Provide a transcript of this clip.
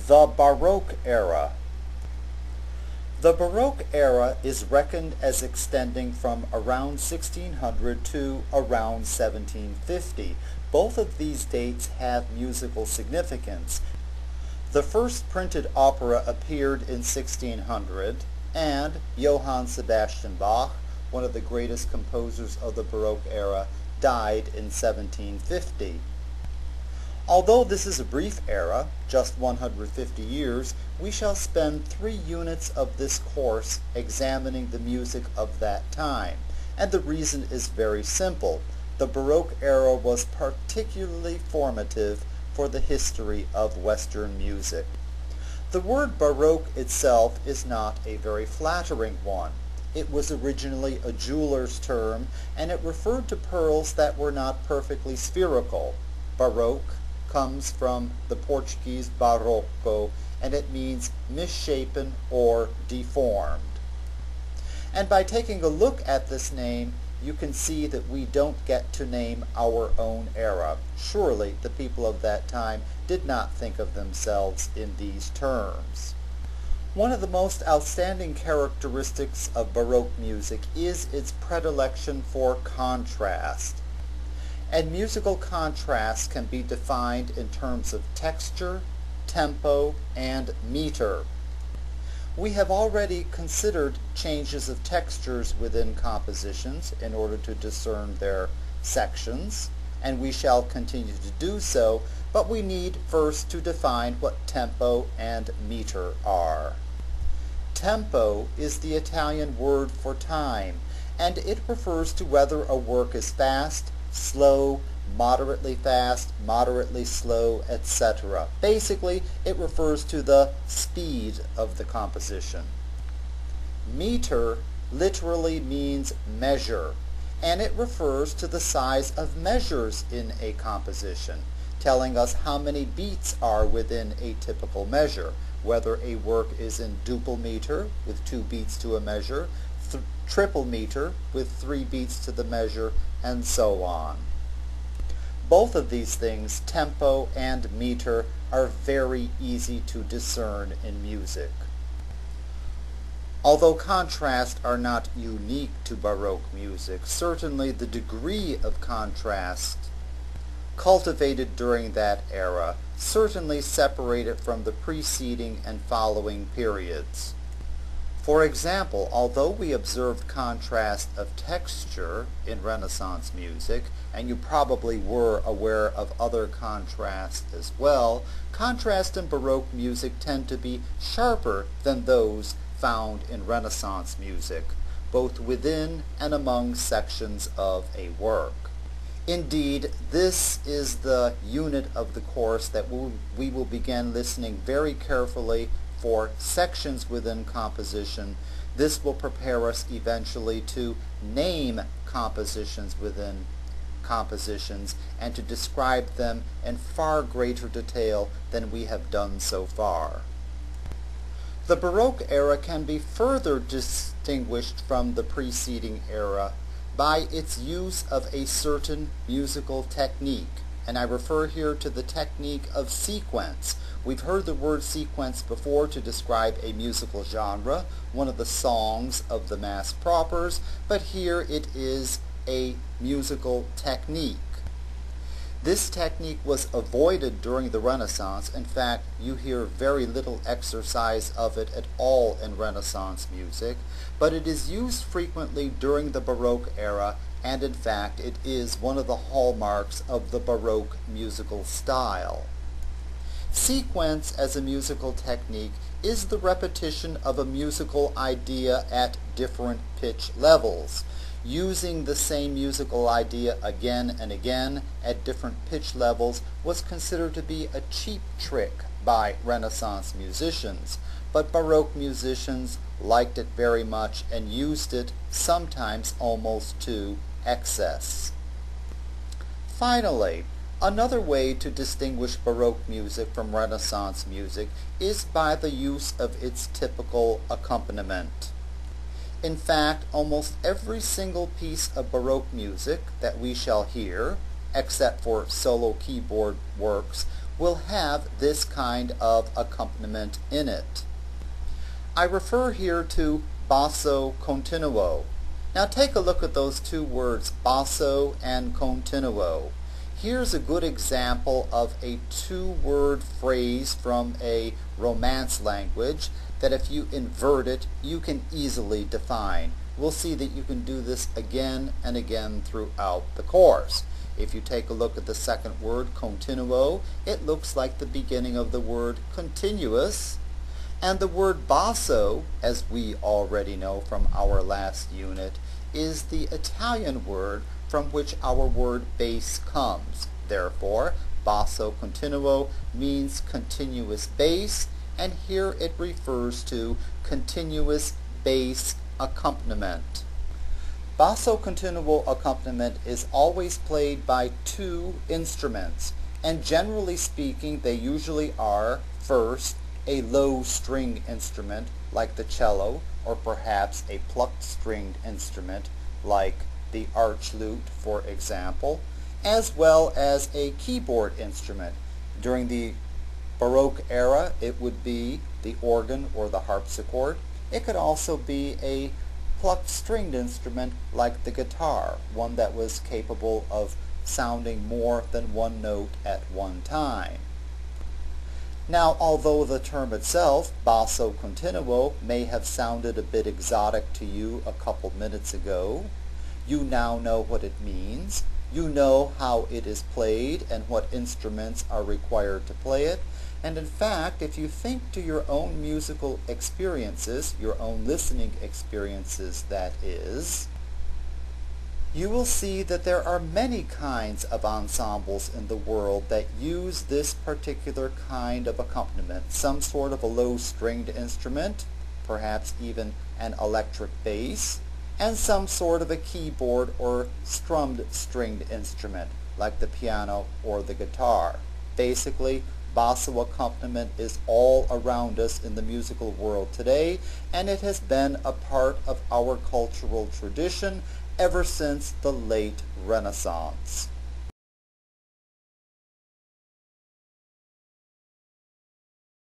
The Baroque era. The Baroque era is reckoned as extending from around 1600 to around 1750. Both of these dates have musical significance. The first printed opera appeared in 1600, and Johann Sebastian Bach, one of the greatest composers of the Baroque era, died in 1750. Although this is a brief era, just 150 years, we shall spend 3 units of this course examining the music of that time. And the reason is very simple. The Baroque era was particularly formative for the history of Western music. The word Baroque itself is not a very flattering one. It was originally a jeweler's term, and it referred to pearls that were not perfectly spherical. Baroque comes from the Portuguese barroco, and it means misshapen or deformed. And by taking a look at this name, you can see that we don't get to name our own era. Surely the people of that time did not think of themselves in these terms. One of the most outstanding characteristics of Baroque music is its predilection for contrast. And musical contrast can be defined in terms of texture, tempo, and meter. We have already considered changes of textures within compositions in order to discern their sections, and we shall continue to do so, but we need first to define what tempo and meter are. Tempo is the Italian word for time, and it refers to whether a work is fast, slow, moderately fast, moderately slow, etc. Basically, it refers to the speed of the composition. Meter literally means measure, and it refers to the size of measures in a composition, telling us how many beats are within a typical measure, whether a work is in duple meter with 2 beats to a measure, triple meter with 3 beats to the measure, and so on. Both of these things, tempo and meter, are very easy to discern in music. Although contrasts are not unique to Baroque music, certainly the degree of contrast cultivated during that era certainly separate it from the preceding and following periods. For example, although we observed contrast of texture in Renaissance music, and you probably were aware of other contrasts as well, contrasts in Baroque music tend to be sharper than those found in Renaissance music, both within and among sections of a work. Indeed, this is the unit of the course that we will begin listening very carefully for sections within composition. This will prepare us eventually to name compositions within compositions and to describe them in far greater detail than we have done so far. The Baroque era can be further distinguished from the preceding era by its use of a certain musical technique, and I refer here to the technique of sequence. We've heard the word sequence before to describe a musical genre, one of the songs of the mass propers, but here it is a musical technique. This technique was avoided during the Renaissance. In fact, you hear very little exercise of it at all in Renaissance music, but it is used frequently during the Baroque era, and in fact it is one of the hallmarks of the Baroque musical style. Sequence as a musical technique is the repetition of a musical idea at different pitch levels. Using the same musical idea again and again at different pitch levels was considered to be a cheap trick by Renaissance musicians, but Baroque musicians liked it very much and used it sometimes almost to excess. Finally, another way to distinguish Baroque music from Renaissance music is by the use of its typical accompaniment. In fact, almost every single piece of Baroque music that we shall hear, except for solo keyboard works, will have this kind of accompaniment in it. I refer here to basso continuo. Now take a look at those two words, basso and continuo. Here's a good example of a two-word phrase from a Romance language that if you invert it, you can easily define. We'll see that you can do this again and again throughout the course. If you take a look at the second word, continuo, it looks like the beginning of the word continuous. And the word basso, as we already know from our last unit, is the Italian word from which our word bass comes. Therefore, basso continuo means continuous bass, and here it refers to continuous bass accompaniment. Basso continuo accompaniment is always played by two instruments, and generally speaking they usually are, first, a low string instrument like the cello, or perhaps a plucked stringed instrument like the arch lute, for example, as well as a keyboard instrument. During the Baroque era, it would be the organ or the harpsichord. It could also be a plucked stringed instrument like the guitar, one that was capable of sounding more than one note at one time. Now, although the term itself, basso continuo, may have sounded a bit exotic to you a couple minutes ago, you now know what it means. You know how it is played and what instruments are required to play it. And in fact, if you think to your own musical experiences, your own listening experiences that is, you will see that there are many kinds of ensembles in the world that use this particular kind of accompaniment. Some sort of a low-stringed instrument, perhaps even an electric bass, and some sort of a keyboard or strummed stringed instrument, like the piano or the guitar. Basically, basso accompaniment is all around us in the musical world today, and it has been a part of our cultural tradition ever since the late Renaissance.